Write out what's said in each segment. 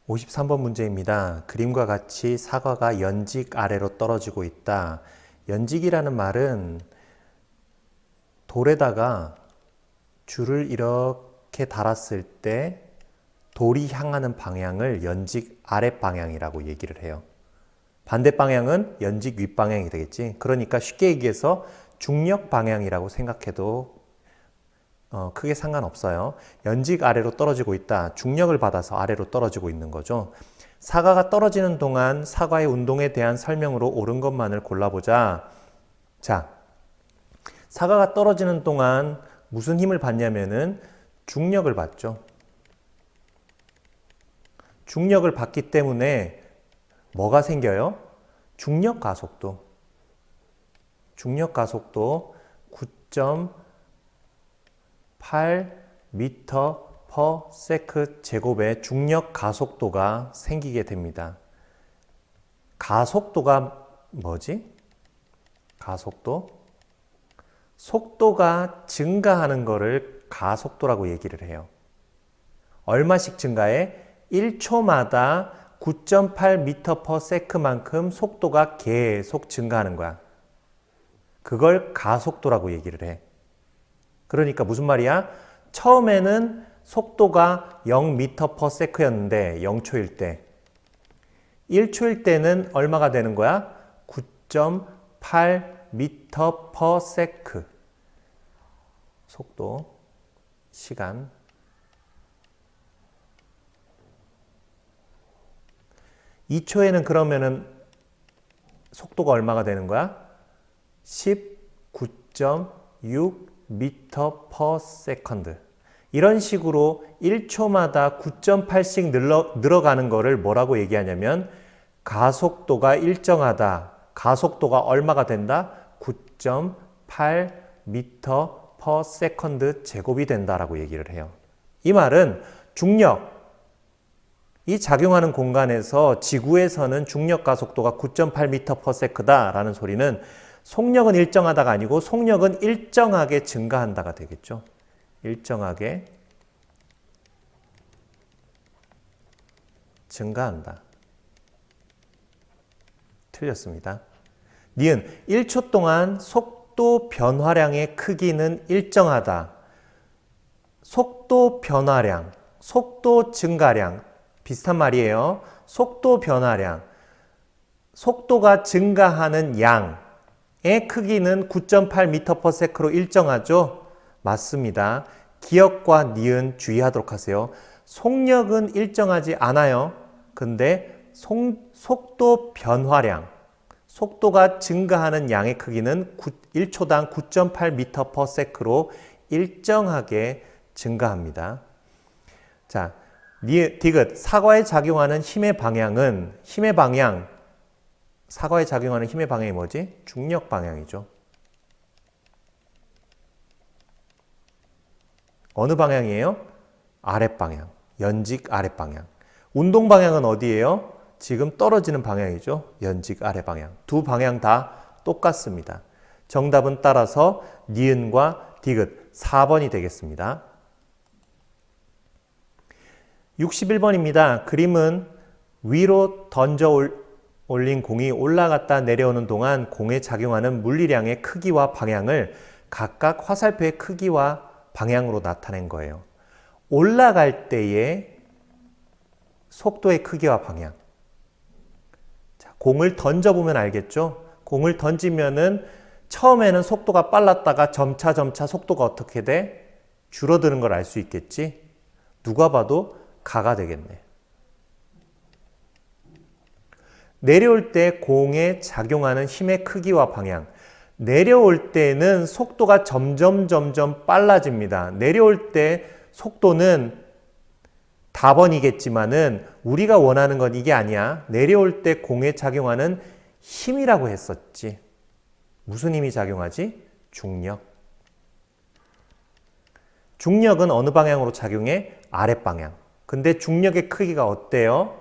53번 문제입니다. 그림과 같이 사과가 연직 아래로 떨어지고 있다. 연직이라는 말은 돌에다가 줄을 이렇게 달았을 때 돌이 향하는 방향을 연직 아랫 방향이라고 얘기를 해요. 반대 방향은 연직 윗 방향이 되겠지. 그러니까 쉽게 얘기해서 중력 방향이라고 생각해도 크게 상관없어요. 연직 아래로 떨어지고 있다. 중력을 받아서 아래로 떨어지고 있는 거죠. 사과가 떨어지는 동안 사과의 운동에 대한 설명으로 옳은 것만을 골라보자. 자, 사과가 떨어지는 동안 무슨 힘을 받냐면은 중력을 받죠. 중력을 받기 때문에 뭐가 생겨요? 중력 가속도. 중력 가속도 9.8m/s 제곱의 중력 가속도가 생기게 됩니다. 가속도가 뭐지? 가속도? 속도가 증가하는 거를 가속도라고 얘기를 해요. 얼마씩 증가해? 1초마다 9.8m/s만큼 속도가 계속 증가하는 거야. 그걸 가속도라고 얘기를 해. 그러니까 무슨 말이야? 처음에는 속도가 0m/s였는데 0초일 때 1초일 때는 얼마가 되는 거야? 9.8m/s 속도, 시간. 2초에는 그러면은 속도가 얼마가 되는 거야? 19.6m/s. 이런 식으로 1초마다 9.8씩 늘어가는 거를 뭐라고 얘기하냐면 가속도가 일정하다. 가속도가 얼마가 된다? 9.8m/s 제곱이 된다라고 얘기를 해요. 이 말은 중력, 이 작용하는 공간에서 지구에서는 중력 가속도가 9.8m/s다 라는 소리는 속력은 일정하다가 아니고 속력은 일정하게 증가한다가 되겠죠. 일정하게 증가한다. 틀렸습니다. 니은 1초 동안 속도 변화량의 크기는 일정하다. 속도 변화량, 속도 증가량 비슷한 말이에요. 속도 변화량, 속도가 증가하는 양의 크기는 9.8m/s로 일정하죠? 맞습니다. 기역과 니은 주의하도록 하세요. 속력은 일정하지 않아요. 근데 속도 변화량, 속도가 증가하는 양의 크기는 1초당 9.8m/s로 일정하게 증가합니다. 자, 디귿, 사과에 작용하는 힘의 방향은, 사과에 작용하는 힘의 방향이 뭐지? 중력 방향이죠. 어느 방향이에요? 아랫방향, 연직 아랫방향. 운동 방향은 어디예요? 지금 떨어지는 방향이죠. 연직 아랫방향. 두 방향 다 똑같습니다. 정답은 따라서 니은과 디귿 4번이 되겠습니다. 61번입니다. 그림은 위로 던져 올린 공이 올라갔다 내려오는 동안 공에 작용하는 물리량의 크기와 방향을 각각 화살표의 크기와 방향으로 나타낸 거예요. 올라갈 때의 속도의 크기와 방향. 자, 공을 던져보면 알겠죠? 공을 던지면은 처음에는 속도가 빨랐다가 점차 속도가 어떻게 돼? 줄어드는 걸 알 수 있겠지? 누가 봐도 가가 되겠네. 내려올 때 공에 작용하는 힘의 크기와 방향. 내려올 때는 속도가 점점 빨라집니다. 내려올 때 속도는 답원이겠지만은 우리가 원하는 건 이게 아니야. 내려올 때 공에 작용하는 힘이라고 했었지. 무슨 힘이 작용하지? 중력. 중력은 어느 방향으로 작용해? 아랫방향. 근데 중력의 크기가 어때요?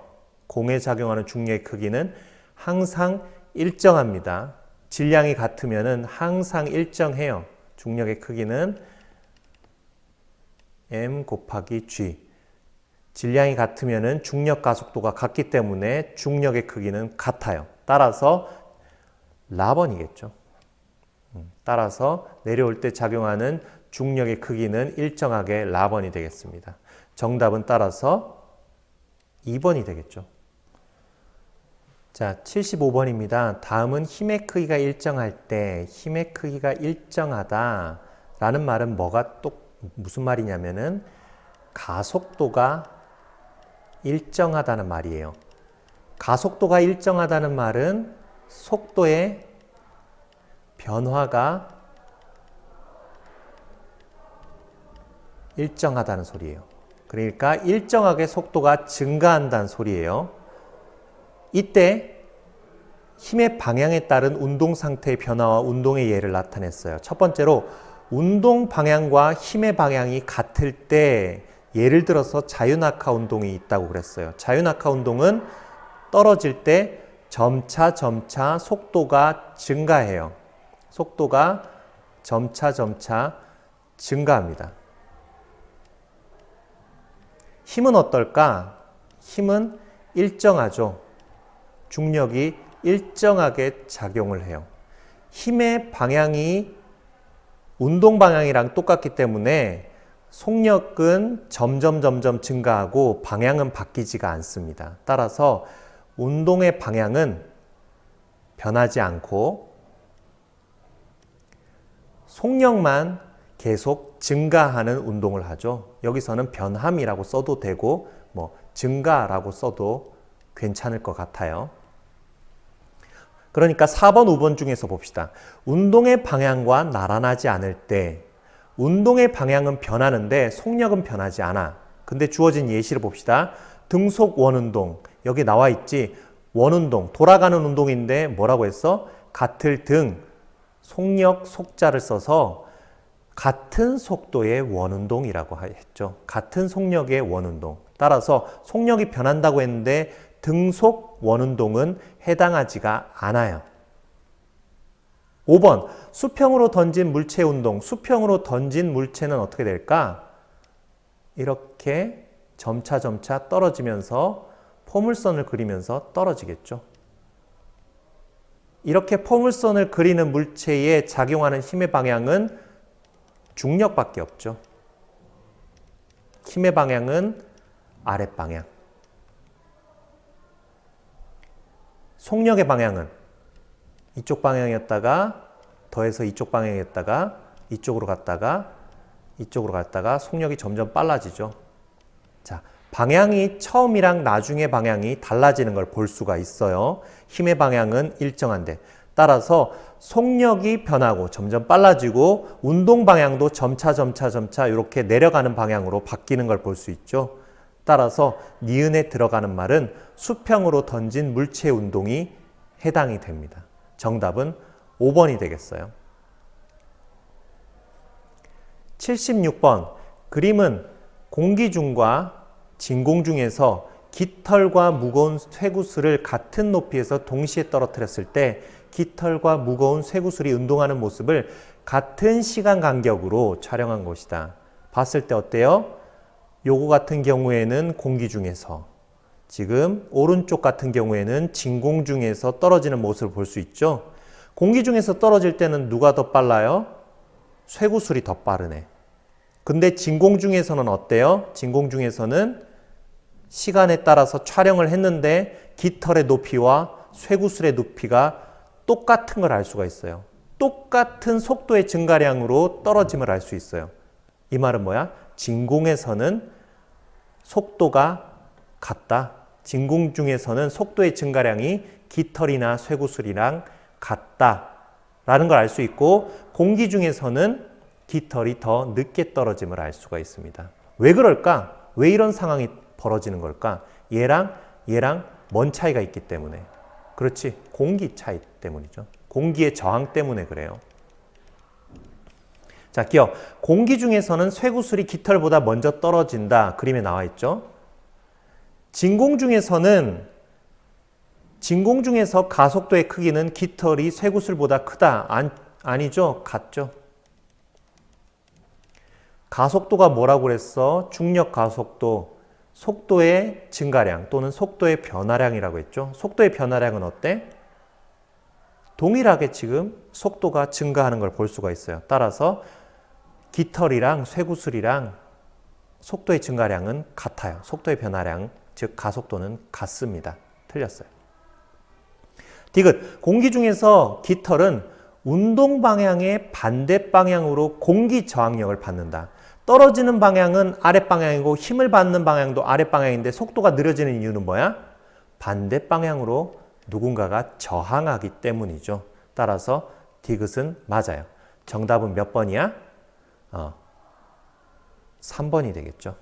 공에 작용하는 중력의 크기는 항상 일정합니다. 질량이 같으면 항상 일정해요. 중력의 크기는 m 곱하기 g. 질량이 같으면은 중력 가속도가 같기 때문에 중력의 크기는 같아요. 따라서 라번이겠죠. 따라서 내려올 때 작용하는 중력의 크기는 일정하게 라번이 되겠습니다. 정답은 따라서 2번이 되겠죠. 자, 75번입니다. 다음은 힘의 크기가 일정할 때 힘의 크기가 일정하다 라는 말은 무슨 말이냐면은 가속도가 일정하다는 말이에요. 가속도가 일정하다는 말은 속도의 변화가 일정하다는 소리예요. 그러니까 일정하게 속도가 증가한다는 소리예요. 이때 힘의 방향에 따른 운동 상태의 변화와 운동의 예를 나타냈어요. 첫 번째로 운동 방향과 힘의 방향이 같을 때 예를 들어서 자유낙하 운동이 있다고 그랬어요. 자유낙하 운동은 떨어질 때 점차 속도가 증가해요. 속도가 점차 증가합니다. 힘은 어떨까? 힘은 일정하죠. 중력이 일정하게 작용을 해요. 힘의 방향이 운동 방향이랑 똑같기 때문에 속력은 점점 증가하고 방향은 바뀌지가 않습니다. 따라서 운동의 방향은 변하지 않고 속력만 계속 증가하는 운동을 하죠. 여기서는 변함이라고 써도 되고 증가라고 써도 괜찮을 것 같아요. 그러니까 4번, 5번 중에서 봅시다. 운동의 방향과 나란하지 않을 때 운동의 방향은 변하는데 속력은 변하지 않아. 근데 주어진 예시를 봅시다. 등속 원운동. 여기 나와 있지. 원운동, 돌아가는 운동인데 뭐라고 했어? 같을 등, 속력, 속자를 써서 같은 속도의 원운동이라고 했죠. 같은 속력의 원운동. 따라서 속력이 변한다고 했는데 등속 원운동은 해당하지가 않아요. 5번, 수평으로 던진 물체 운동. 수평으로 던진 물체는 어떻게 될까? 이렇게 점차 떨어지면서 포물선을 그리면서 떨어지겠죠. 이렇게 포물선을 그리는 물체에 작용하는 힘의 방향은 중력밖에 없죠. 힘의 방향은 아랫방향. 속력의 방향은 이쪽 방향이었다가 더해서 이쪽 방향이었다가 이쪽으로 갔다가 속력이 점점 빨라지죠. 자, 방향이 처음이랑 나중의 방향이 달라지는 걸 볼 수가 있어요. 힘의 방향은 일정한데 따라서 속력이 변하고 점점 빨라지고 운동 방향도 점차 이렇게 내려가는 방향으로 바뀌는 걸 볼 수 있죠. 따라서 니은에 들어가는 말은 수평으로 던진 물체 운동이 해당이 됩니다. 정답은 5번이 되겠어요. 76번, 그림은 공기 중과 진공 중에서 깃털과 무거운 쇠구슬을 같은 높이에서 동시에 떨어뜨렸을 때 깃털과 무거운 쇠구슬이 운동하는 모습을 같은 시간 간격으로 촬영한 것이다. 봤을 때 어때요? 요거 같은 경우에는 공기 중에서, 지금 오른쪽 같은 경우에는 진공 중에서 떨어지는 모습을 볼 수 있죠. 공기 중에서 떨어질 때는 누가 더 빨라요? 쇠구슬이 더 빠르네. 근데 진공 중에서는 어때요? 진공 중에서는 시간에 따라서 촬영을 했는데 깃털의 높이와 쇠구슬의 높이가 똑같은 걸 알 수가 있어요. 똑같은 속도의 증가량으로 떨어짐을 알 수 있어요. 이 말은 뭐야? 진공에서는 속도가 같다. 진공 중에서는 속도의 증가량이 깃털이나 쇠구슬이랑 같다라는 걸 알 수 있고 공기 중에서는 깃털이 더 늦게 떨어짐을 알 수가 있습니다. 왜 그럴까? 왜 이런 상황이 벌어지는 걸까? 얘랑 먼 차이가 있기 때문에. 그렇지, 공기 차이 때문이죠. 공기의 저항 때문에 그래요. 자, 기억. 공기 중에서는 쇠구슬이 깃털보다 먼저 떨어진다. 그림에 나와 있죠. 진공 중에서 가속도의 크기는 깃털이 쇠구슬보다 크다. 아니죠. 같죠. 가속도가 뭐라고 그랬어? 중력 가속도. 속도의 증가량 또는 속도의 변화량이라고 했죠. 속도의 변화량은 어때? 동일하게 지금 속도가 증가하는 걸 볼 수가 있어요. 따라서 깃털이랑 쇠구슬이랑 속도의 증가량은 같아요. 속도의 변화량, 즉 가속도는 같습니다. 틀렸어요. 디귿, 공기 중에서 깃털은 운동 방향의 반대 방향으로 공기 저항력을 받는다. 떨어지는 방향은 아랫방향이고 힘을 받는 방향도 아랫방향인데 속도가 느려지는 이유는 뭐야? 반대 방향으로 누군가가 저항하기 때문이죠. 따라서 디귿은 맞아요. 정답은 몇 번이야? 3번이 되겠죠.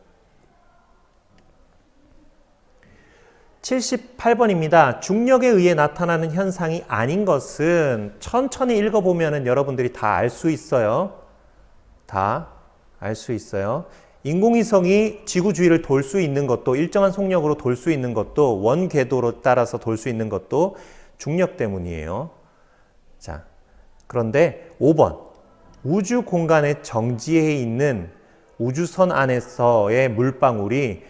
78번입니다. 중력에 의해 나타나는 현상이 아닌 것은 천천히 읽어보면 여러분들이 다 알 수 있어요. 다 알 수 있어요. 인공위성이 지구 주위를 돌 수 있는 것도 일정한 속력으로 돌 수 있는 것도 원 궤도로 따라서 돌 수 있는 것도 중력 때문이에요. 자, 그런데 5번 우주 공간에 정지해 있는 우주선 안에서의 물방울이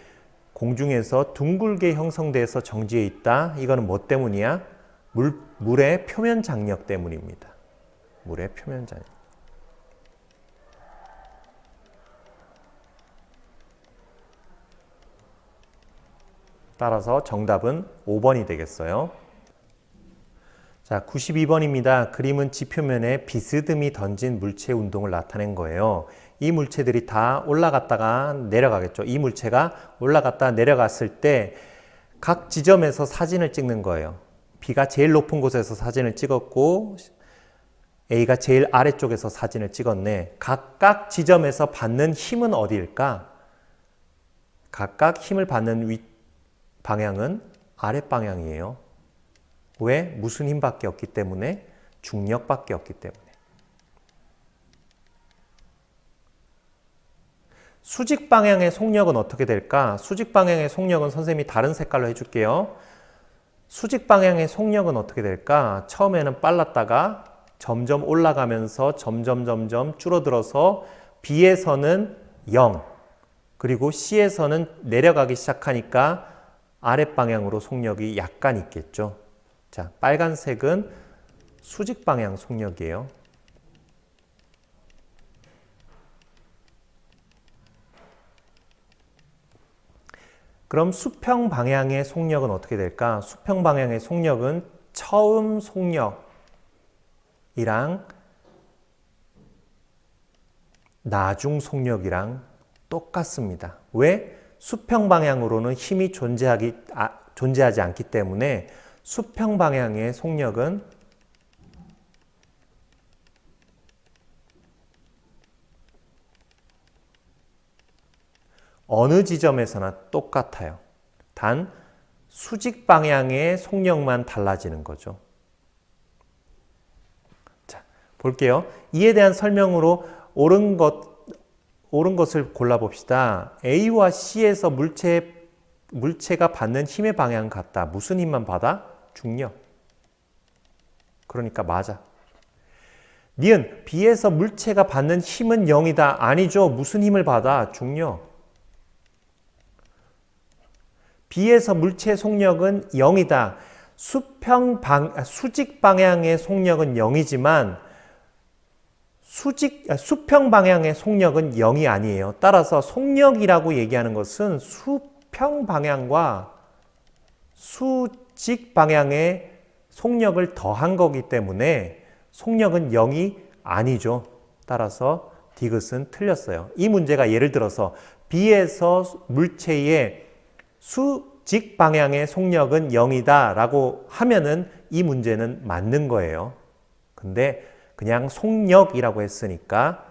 공중에서 둥글게 형성돼서 정지해 있다. 이거는 뭐 때문이야? 물의 표면 장력 때문입니다. 물의 표면 장력. 따라서 정답은 5번이 되겠어요. 자, 92번입니다. 그림은 지표면에 비스듬히 던진 물체 운동을 나타낸 거예요. 이 물체들이 다 올라갔다가 내려가겠죠. 이 물체가 올라갔다 내려갔을 때 각 지점에서 사진을 찍는 거예요. B가 제일 높은 곳에서 사진을 찍었고 A가 제일 아래쪽에서 사진을 찍었네. 각각 지점에서 받는 힘은 어디일까? 각각 힘을 받는 방향은 아랫방향이에요. 왜? 무슨 힘밖에 없기 때문에? 중력밖에 없기 때문에. 수직 방향의 속력은 어떻게 될까? 수직 방향의 속력은 선생님이 다른 색깔로 해줄게요. 수직 방향의 속력은 어떻게 될까? 처음에는 빨랐다가 점점 올라가면서 점점 줄어들어서 B에서는 0, 그리고 C에서는 내려가기 시작하니까 아랫방향으로 속력이 약간 있겠죠. 자, 빨간색은 수직 방향 속력이에요. 그럼 수평 방향의 속력은 어떻게 될까? 수평 방향의 속력은 처음 속력이랑 나중 속력이랑 똑같습니다. 왜? 수평 방향으로는 힘이 존재하지 않기 때문에 수평 방향의 속력은 어느 지점에서나 똑같아요. 단 수직 방향의 속력만 달라지는 거죠. 자, 볼게요. 이에 대한 설명으로 옳은 것을 골라봅시다. A와 C에서 물체가 받는 힘의 방향 같다. 무슨 힘만 받아? 중력. 그러니까 맞아. 니은 B에서 물체가 받는 힘은 0이다. 아니죠. 무슨 힘을 받아? 중력. B에서 물체의 속력은 0이다. 수직 방향의 속력은 0이지만 수평 방향의 속력은 0이 아니에요. 따라서 속력이라고 얘기하는 것은 수평 방향과 수직 방향의 속력을 더한 거기 때문에 속력은 0이 아니죠. 따라서 디귿은 틀렸어요. 이 문제가 예를 들어서 B에서 물체의 수직 방향의 속력은 0이다 라고 하면은 이 문제는 맞는 거예요. 근데 그냥 속력이라고 했으니까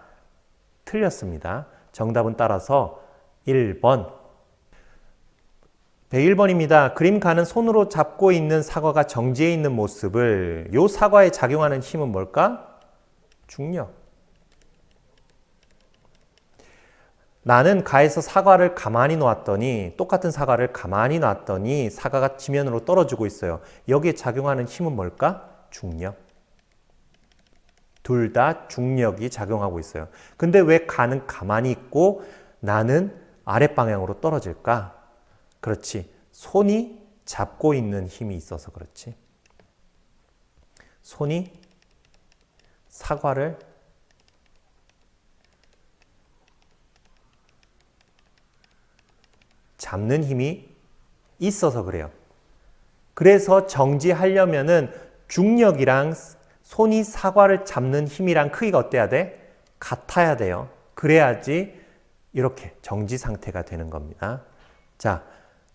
틀렸습니다. 정답은 따라서 1번. 101번입니다. 그림 가는 손으로 잡고 있는 사과가 정지해 있는 모습을 이 사과에 작용하는 힘은 뭘까? 중력. 나는 가에서 사과를 가만히 놨더니 똑같은 사과를 가만히 놨더니 사과가 지면으로 떨어지고 있어요. 여기에 작용하는 힘은 뭘까? 중력. 둘 다 중력이 작용하고 있어요. 근데 왜 가는 가만히 있고 나는 아랫방향으로 떨어질까? 그렇지. 손이 잡고 있는 힘이 있어서 그렇지. 손이 사과를 잡는 힘이 있어서 그래요. 그래서 정지하려면은 중력이랑 손이 사과를 잡는 힘이랑 크기가 어때야 돼? 같아야 돼요. 그래야지 이렇게 정지 상태가 되는 겁니다. 자,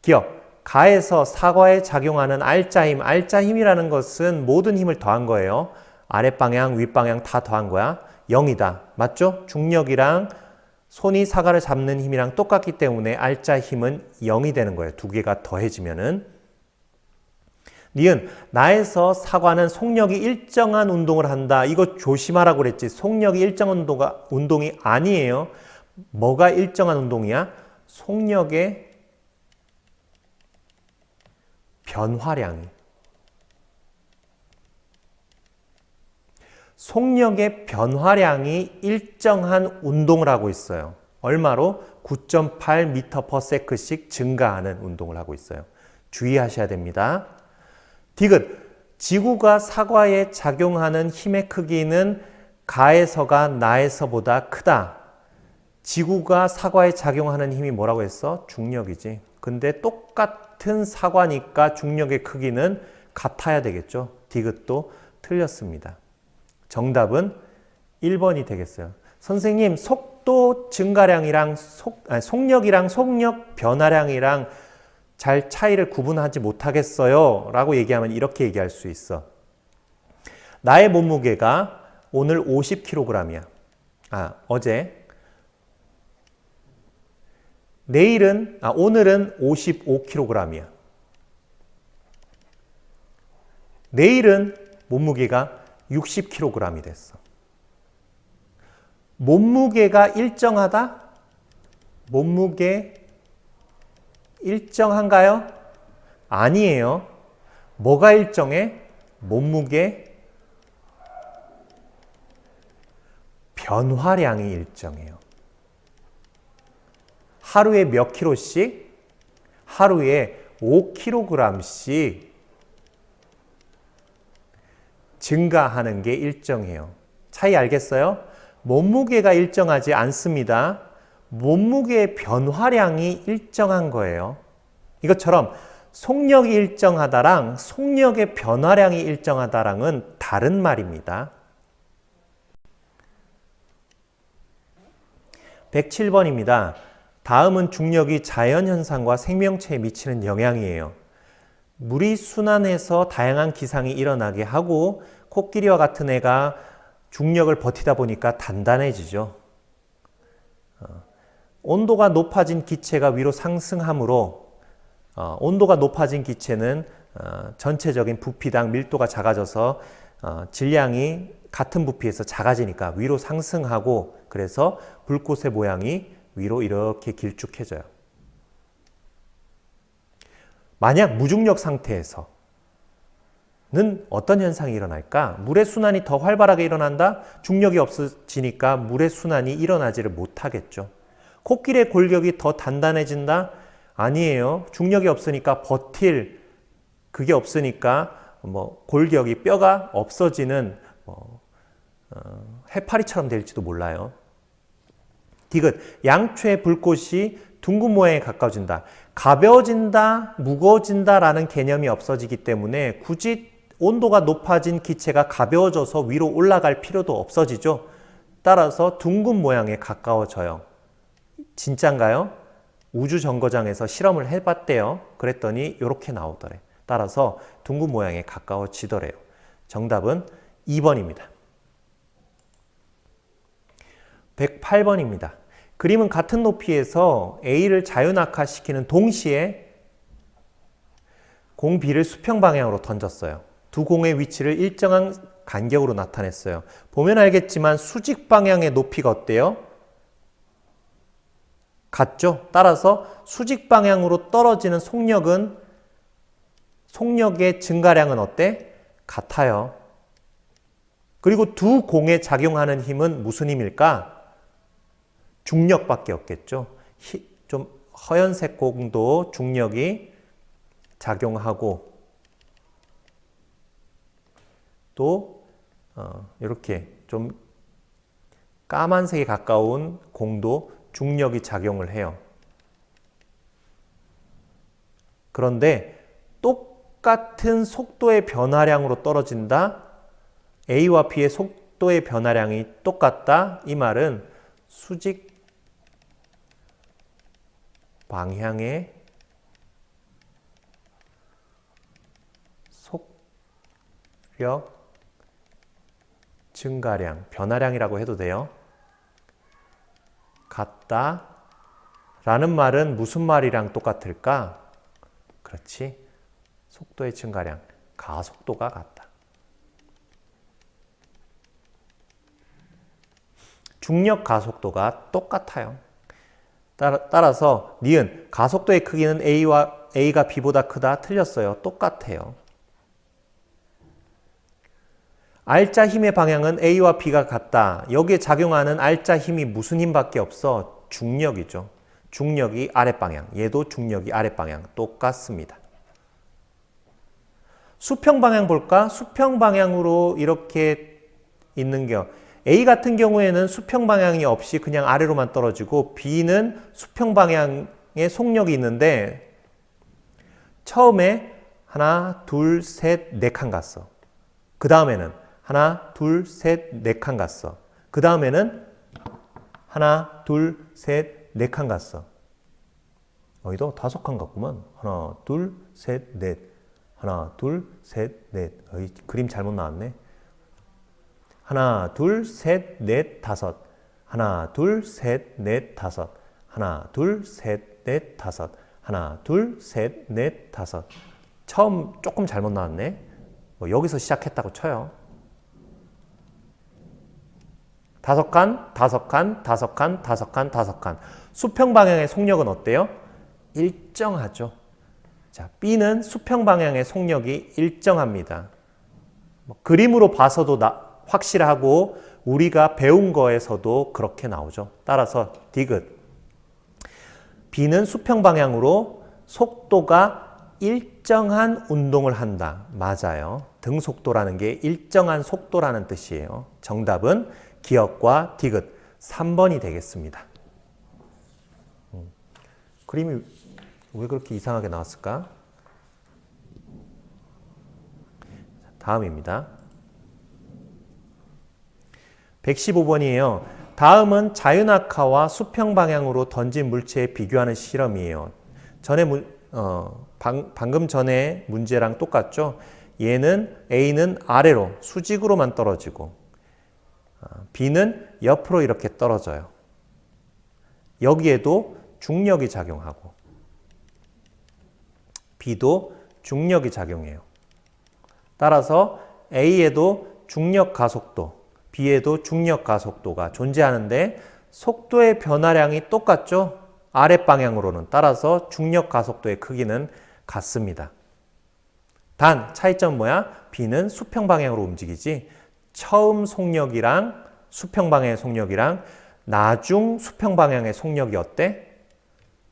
기억. 가에서 사과에 작용하는 알짜 힘, 알짜 힘이라는 것은 모든 힘을 더한 거예요. 아랫방향, 윗방향 다 더한 거야. 0이다. 맞죠? 중력이랑 손이 사과를 잡는 힘이랑 똑같기 때문에 알짜 힘은 0이 되는 거예요. 두 개가 더해지면은. 니은, 나에서 사과는 속력이 일정한 운동을 한다. 이거 조심하라고 그랬지. 속력이 일정한 운동이 아니에요. 뭐가 일정한 운동이야? 속력의 변화량이. 속력의 변화량이 일정한 운동을 하고 있어요. 얼마로? 9.8m/s씩 증가하는 운동을 하고 있어요. 주의하셔야 됩니다. 디귿, 지구가 사과에 작용하는 힘의 크기는 가에서가 나에서보다 크다. 지구가 사과에 작용하는 힘이 뭐라고 했어? 중력이지. 근데 똑같은 사과니까 중력의 크기는 같아야 되겠죠. 디귿도 틀렸습니다. 정답은 1번이 되겠어요. 선생님, 속도 증가량이랑 속력이랑 속력 변화량이랑 잘 차이를 구분하지 못하겠어요 라고 얘기하면 이렇게 얘기할 수 있어. 나의 몸무게가 오늘 50kg이야. 어제. 오늘은 55kg이야. 내일은 몸무게가 60kg이 됐어. 몸무게가 일정하다? 몸무게 일정한가요? 아니에요. 뭐가 일정해? 몸무게 변화량이 일정해요. 하루에 몇 킬로씩? 하루에 5kg씩 증가하는 게 일정해요. 차이 알겠어요? 몸무게가 일정하지 않습니다. 몸무게의 변화량이 일정한 거예요. 이것처럼 속력이 일정하다랑 속력의 변화량이 일정하다랑은 다른 말입니다. 107번입니다. 다음은 중력이 자연현상과 생명체에 미치는 영향이에요. 물이 순환해서 다양한 기상이 일어나게 하고 코끼리와 같은 애가 중력을 버티다 보니까 단단해지죠. 온도가 높아진 기체가 위로 상승하므로 온도가 높아진 기체는 전체적인 부피당 밀도가 작아져서 질량이 같은 부피에서 작아지니까 위로 상승하고 그래서 불꽃의 모양이 위로 이렇게 길쭉해져요. 만약 무중력 상태에서는 어떤 현상이 일어날까? 물의 순환이 더 활발하게 일어난다? 중력이 없어지니까 물의 순환이 일어나지를 못하겠죠. 코끼리의 골격이 더 단단해진다? 아니에요. 중력이 없으니까 버틸 그게 없으니까 골격이 뼈가 없어지는 해파리처럼 될지도 몰라요. 디귿, 양초의 불꽃이 둥근 모양에 가까워진다. 가벼워진다, 무거워진다 라는 개념이 없어지기 때문에 굳이 온도가 높아진 기체가 가벼워져서 위로 올라갈 필요도 없어지죠. 따라서 둥근 모양에 가까워져요. 진짠가요? 우주정거장에서 실험을 해봤대요. 그랬더니 이렇게 나오더래. 따라서 둥근 모양에 가까워지더래요. 정답은 2번입니다. 108번입니다. 그림은 같은 높이에서 A를 자유낙하시키는 동시에 공 B를 수평 방향으로 던졌어요. 두 공의 위치를 일정한 간격으로 나타냈어요. 보면 알겠지만 수직 방향의 높이가 어때요? 같죠? 따라서 수직 방향으로 떨어지는 속력의 증가량은 어때? 같아요. 그리고 두 공에 작용하는 힘은 무슨 힘일까? 중력밖에 없겠죠. 좀 허연색 공도 중력이 작용하고 또 이렇게 좀 까만색에 가까운 공도 중력이 작용을 해요. 그런데 똑같은 속도의 변화량으로 떨어진다. A와 B의 속도의 변화량이 똑같다. 이 말은 수직 방향의 속력 증가량, 변화량이라고 해도 돼요. 같다. 라는 말은 무슨 말이랑 똑같을까? 그렇지. 속도의 증가량, 가속도가 같다. 중력 가속도가 똑같아요. 따라서 니은 가속도의 크기는 A가 B보다 크다. 틀렸어요. 똑같아요. R자 힘의 방향은 A와 B가 같다. 여기에 작용하는 R자 힘이 무슨 힘밖에 없어? 중력이죠. 중력이 아랫방향. 얘도 중력이 아랫방향. 똑같습니다. 수평방향 볼까? 수평방향으로 이렇게 있는 게 A 같은 경우에는 수평방향이 없이 그냥 아래로만 떨어지고 B는 수평방향의 속력이 있는데 처음에 하나, 둘, 셋, 네 칸 갔어. 그 다음에는 하나, 둘, 셋, 네 칸 갔어. 그 다음에는 하나, 둘, 셋, 네 칸 갔어. 여기도 5칸 갔구만. 하나, 둘, 셋, 넷. 하나, 둘, 셋, 넷. 그림 잘못 나왔네. 하나, 둘, 셋, 넷, 다섯. 하나, 둘, 셋, 넷, 다섯. 하나, 둘, 셋, 넷, 다섯. 하나, 둘, 셋, 넷, 다섯. 처음 조금 잘못 나왔네. 여기서 시작했다고 쳐요. 5칸, 5칸, 5칸, 5칸, 5칸. 수평 방향의 속력은 어때요? 일정하죠. 자, B는 수평 방향의 속력이 일정합니다. 그림으로 봐서도 확실하고 우리가 배운 거에서도 그렇게 나오죠. 따라서 디귿. B는 수평 방향으로 속도가 일정한 운동을 한다. 맞아요. 등속도라는 게 일정한 속도라는 뜻이에요. 정답은 기역과 디귿 3번이 되겠습니다. 그림이 왜 그렇게 이상하게 나왔을까? 다음입니다. 115번이에요. 다음은 자유낙하와 수평 방향으로 던진 물체에 비교하는 실험이에요. 방금 전에 문제랑 똑같죠? A는 아래로 수직으로만 떨어지고 B는 옆으로 이렇게 떨어져요. 여기에도 중력이 작용하고 B도 중력이 작용해요. 따라서 A에도 중력 가속도, B에도 중력 가속도가 존재하는데 속도의 변화량이 똑같죠? 아랫방향으로는. 따라서 중력 가속도의 크기는 같습니다. 단 차이점은 뭐야? B는 수평 방향으로 움직이지 처음 속력이랑 수평 방향의 속력이랑 나중 수평 방향의 속력이 어때?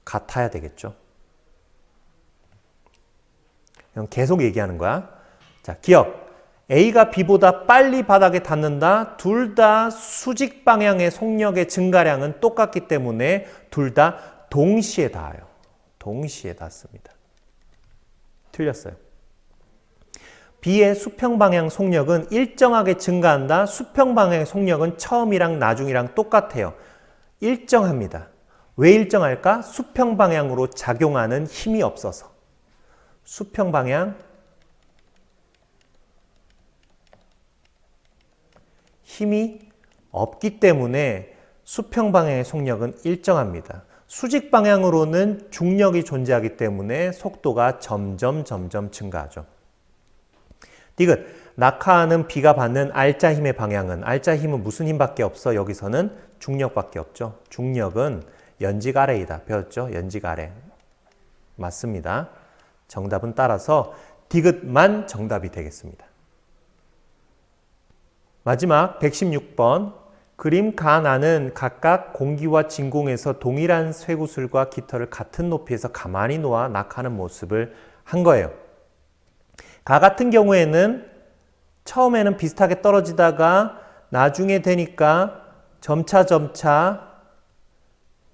같아야 되겠죠. 계속 얘기하는 거야. 자, 기억. A가 B보다 빨리 바닥에 닿는다. 둘 다 수직 방향의 속력의 증가량은 똑같기 때문에 둘 다 동시에 닿아요. 동시에 닿습니다. 틀렸어요. B의 수평 방향 속력은 일정하게 증가한다. 수평 방향의 속력은 처음이랑 나중이랑 똑같아요. 일정합니다. 왜 일정할까? 수평 방향으로 작용하는 힘이 없어서. 수평 방향 힘이 없기 때문에 수평 방향의 속력은 일정합니다. 수직 방향으로는 중력이 존재하기 때문에 속도가 점점 증가하죠. 디귿. 낙하하는 B가 받는 R자 힘의 방향은 R자 힘은 무슨 힘밖에 없어? 여기서는 중력밖에 없죠. 중력은 연직 아래이다. 배웠죠? 연직 아래. 맞습니다. 정답은 따라서 디귿만 정답이 되겠습니다. 마지막 116번. 그림 가, 나는 각각 공기와 진공에서 동일한 쇠구슬과 깃털을 같은 높이에서 가만히 놓아 낙하는 모습을 한 거예요. 가 같은 경우에는 처음에는 비슷하게 떨어지다가 나중에 되니까 점차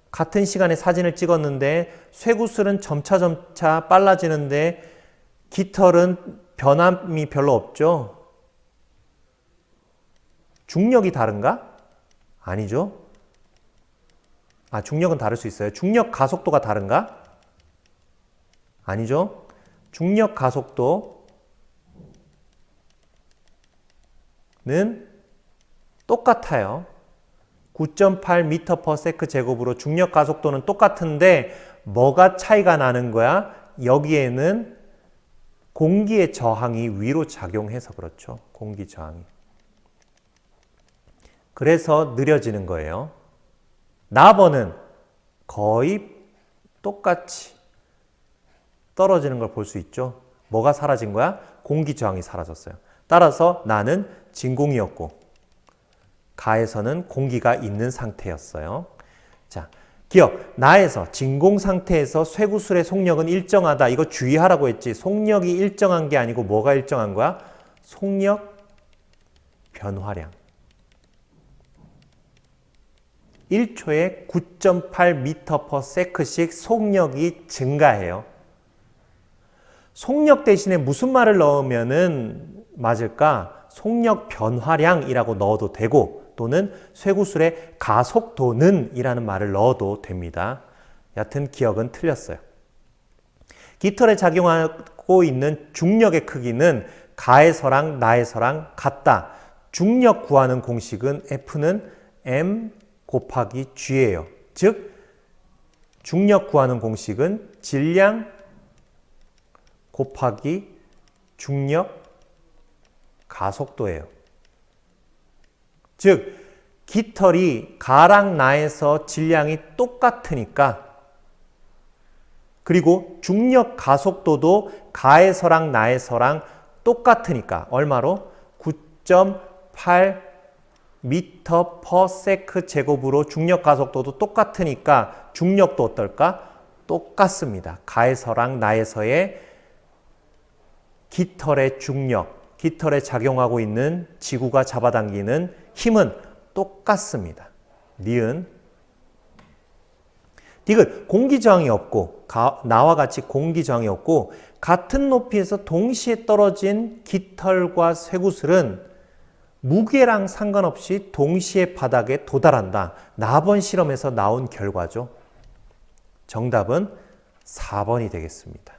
같은 시간에 사진을 찍었는데 쇠구슬은 점차 빨라지는데 깃털은 변함이 별로 없죠. 중력이 다른가? 아니죠. 중력은 다를 수 있어요. 중력 가속도가 다른가? 아니죠. 중력 가속도는 똑같아요. 9.8m/s 제곱으로 중력 가속도는 똑같은데 뭐가 차이가 나는 거야? 여기에는 공기의 저항이 위로 작용해서 그렇죠. 공기 저항이. 그래서 느려지는 거예요. 나버는 거의 똑같이 떨어지는 걸 볼 수 있죠. 뭐가 사라진 거야? 공기 저항이 사라졌어요. 따라서 나는 진공이었고 가에서는 공기가 있는 상태였어요. 자, 기억. 나에서 진공 상태에서 쇠구슬의 속력은 일정하다. 이거 주의하라고 했지. 속력이 일정한 게 아니고 뭐가 일정한 거야? 속력 변화량. 1초에 9.8m/s씩 속력이 증가해요. 속력 대신에 무슨 말을 넣으면은 맞을까? 속력 변화량이라고 넣어도 되고 또는 쇠구슬의 가속도는 이라는 말을 넣어도 됩니다. 여하튼 기억은 틀렸어요. 깃털에 작용하고 있는 중력의 크기는 가에서랑 나에서랑 같다. 중력 구하는 공식은 F는 m 곱하기 g예요. 즉 중력 구하는 공식은 질량 곱하기 중력 가속도예요. 즉 깃털이 가랑 나에서 질량이 똑같으니까 그리고 중력 가속도도 가에서랑 나에서랑 똑같으니까 얼마로? 9.8m/s 제곱으로 중력 가속도도 똑같으니까 중력도 어떨까? 똑같습니다. 가에서랑 나에서의 깃털의 중력, 깃털에 작용하고 있는 지구가 잡아당기는 힘은 똑같습니다. 니은. 디귿. 공기저항이 없고 나와 같이 공기저항이 없고 같은 높이에서 동시에 떨어진 깃털과 쇠구슬은 무게랑 상관없이 동시에 바닥에 도달한다. 나번 실험에서 나온 결과죠. 정답은 4번이 되겠습니다.